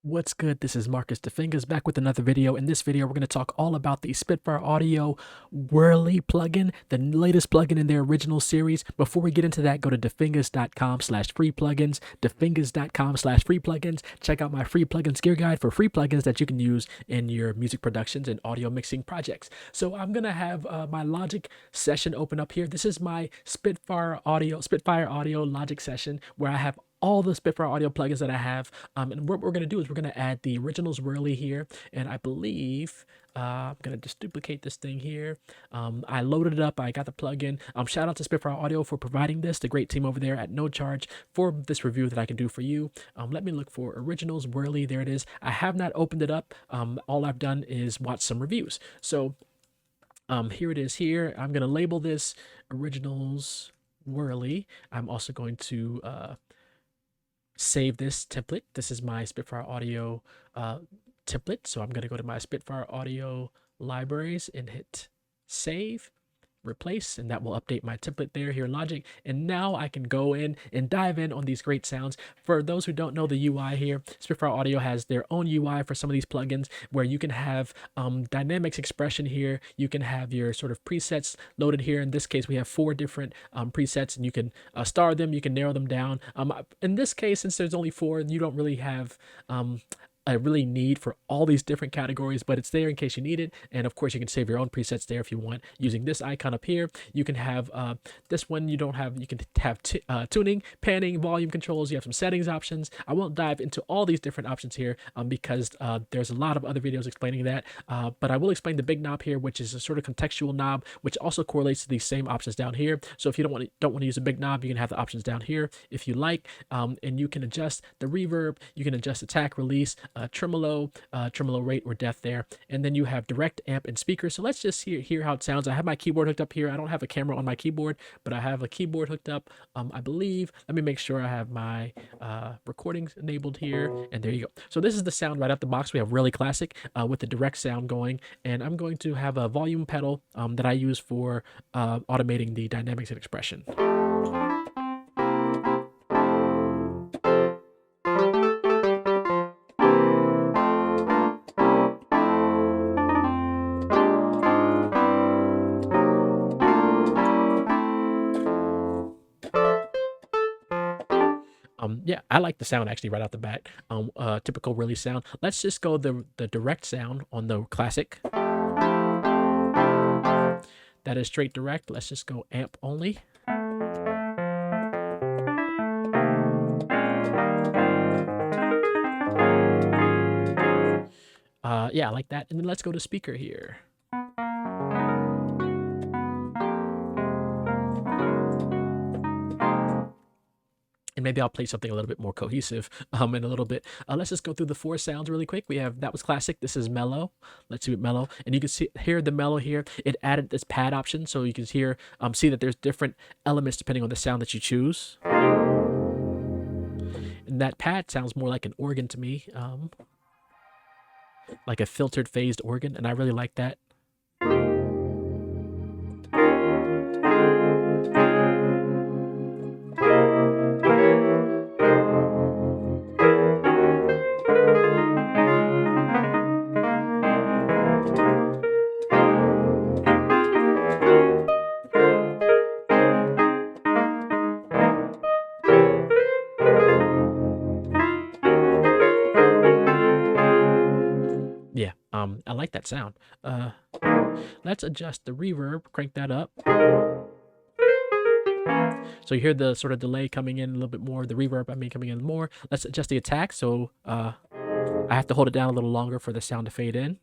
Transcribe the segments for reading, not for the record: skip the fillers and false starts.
What's good? This is Marcus the Fingaz back with another video. In this video, we're going to talk all about the Spitfire Audio Wurli plugin, the latest plugin in their original series. Before we get into that, go to defingaz.com/free plugins, defingaz.com/free plugins. Check out my free plugins gear guide for free plugins that you can use in your music productions and audio mixing projects. So I'm going to have my Logic session open up here. This is my Spitfire Audio Logic session where I have all the Spitfire audio plugins that I have. And what we're going to do is we're going to add the Originals Wurli here. And I believe I'm going to just duplicate this thing here. I loaded it up. I got the plugin. Shout out to Spitfire Audio for providing this, the great team over there at no charge for this review that I can do for you. Let me look for Originals Wurli. There it is. I have not opened it up. All I've done is watch some reviews. So here it is here. I'm going to label this Originals Wurli. I'm also going to save this template. This is my Spitfire Audio template. So I'm going to go to my Spitfire Audio libraries and hit save, replace, and that will update my template there here in Logic. And now I can go in and dive in on these great sounds. For those who don't know the UI here, Spitfire Audio has their own UI for some of these plugins where you can have dynamics expression here. You can have your sort of presets loaded here. In this case, we have 4 different presets, and you can star them, you can narrow them down. In this case, since there's only 4, you don't really have I really need for all these different categories, but it's there in case you need it. And of course, you can save your own presets there if you want using this icon up here. You can have this one. You don't have. You can have tuning, panning, volume controls. You have some settings options. I won't dive into all these different options here because there's a lot of other videos explaining that. But I will explain the big knob here, which is a sort of contextual knob, which also correlates to these same options down here. So if you don't want to use a big knob, you can have the options down here if you like, and you can adjust the reverb. You can adjust attack, release, tremolo rate or depth there, and then you have direct amp and speakers. So let's just hear how it sounds. I have my keyboard hooked up here. I don't have a camera on my keyboard, but I have a keyboard hooked up. I believe. Let me make sure I have my recordings enabled here, and there you go. So this is the sound right out the box. We have really classic with the direct sound going, and I'm going to have a volume pedal that I use for automating the dynamics and expression. Yeah, I like the sound actually right out the bat. Typical Wurli sound. Let's just go the direct sound on the classic. That is straight direct. Let's just go amp only. Yeah, I like that. And then let's go to speaker here. And maybe I'll play something a little bit more cohesive in a little bit. Let's just go through the 4 sounds really quick. We have, that was classic. This is mellow. Let's see what mellow. And you can hear the mellow here. It added this pad option, so you can see that there's different elements depending on the sound that you choose. And that pad sounds more like an organ to me, like a filtered phased organ, and I really like that. Yeah, I like that sound. Let's adjust the reverb, crank that up. So you hear the sort of delay coming in a little bit more, the reverb, coming in more. Let's adjust the attack, so I have to hold it down a little longer for the sound to fade in.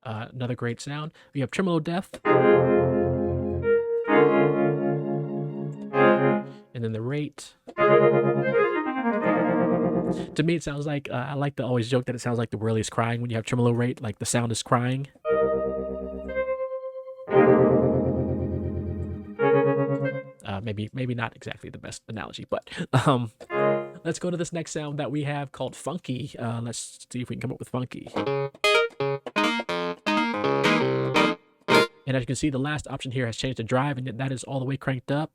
Another great sound. We have tremolo depth. And then the rate. To me, it sounds like, I like to always joke that it sounds like the Wurli is crying when you have tremolo rate, like the sound is crying. Maybe not exactly the best analogy, but let's go to this next sound that we have called funky. Let's see if we can come up with funky. And as you can see, the last option here has changed to drive, and that is all the way cranked up.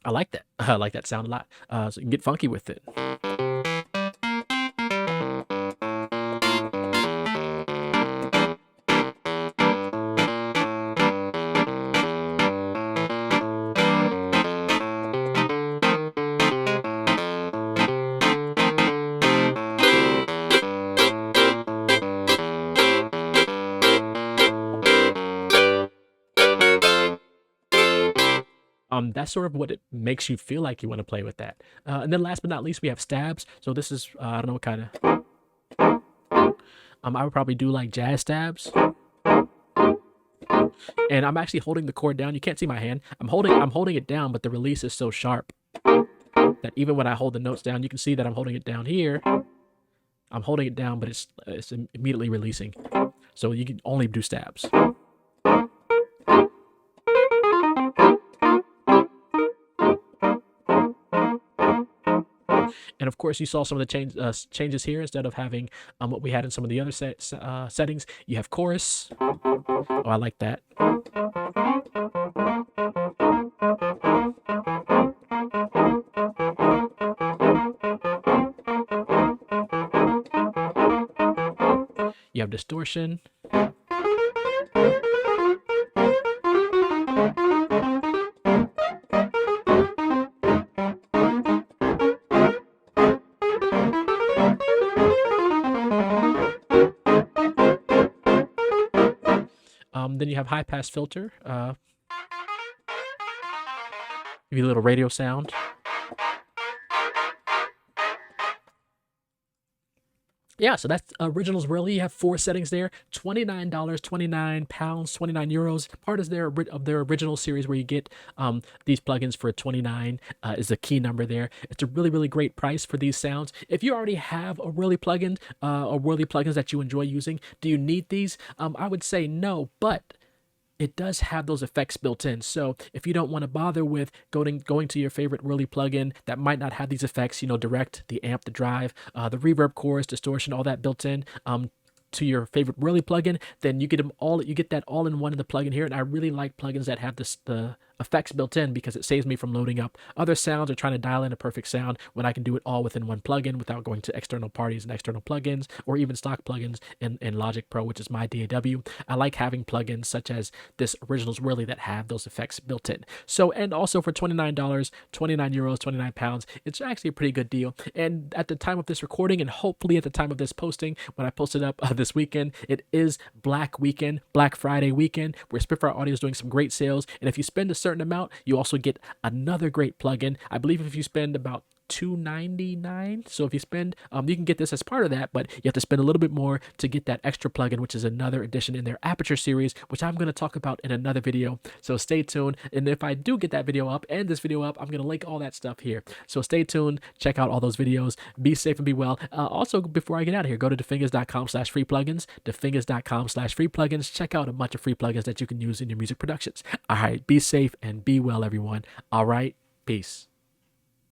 I like that. I like that sound a lot. So you can get funky with it. That's sort of what it makes you feel like you want to play with that. And then last but not least, we have stabs. So this is I don't know what kind of. I would probably do like jazz stabs. And I'm actually holding the chord down. You can't see my hand. I'm holding it down, but the release is so sharp that even when I hold the notes down, you can see that I'm holding it down here. I'm holding it down, but it's immediately releasing. So you can only do stabs. And of course, you saw some of the changes here. Instead of having what we had in some of the other settings, you have chorus. Oh, I like that. You have distortion. Then you have high pass filter. Give you a little radio sound. Yeah, so that's Originals Wurli. You have 4 settings there: $29, £29, 29 euros. Part is of their original series where you get these plugins for 29 is the key number there. It's a really, really great price for these sounds. If you already have a Wurli plugin or Wurli plugins that you enjoy using, do you need these? I would say no, but it does have those effects built in. So if you don't want to bother with going to your favorite Wurli plugin that might not have these effects, direct, the amp, the drive, the reverb, chorus, distortion, all that built in, to your favorite Wurli plugin, then you get them all. You get that all in one in the plugin here. And I really like plugins that have the effects built in because it saves me from loading up other sounds or trying to dial in a perfect sound when I can do it all within one plugin without going to external parties and external plugins or even stock plugins in Logic Pro, which is my DAW. I like having plugins such as this Originals Wurli that have those effects built in. So, and also for $29, 29 euros, 29 pounds, it's actually a pretty good deal. And at the time of this recording, and hopefully at the time of this posting, when I post it up this weekend, it is Black Friday weekend, where Spitfire Audio is doing some great sales. And if you spend a certain amount, you also get another great plugin. I believe if you spend about $2.99, so if you spend you can get this as part of that, but you have to spend a little bit more to get that extra plugin, which is another addition in their Aperture series, which I'm going to talk about in another video. So stay tuned, and if I do get that video up and this video up, I'm going to link all that stuff here. So stay tuned, check out all those videos, be safe and be well. Also, before I get out of here, go to defingaz.com/free plugins, defingaz.com/free plugins. Check out a bunch of free plugins that you can use in your music productions. All right, be safe and be well, everyone. All right, peace.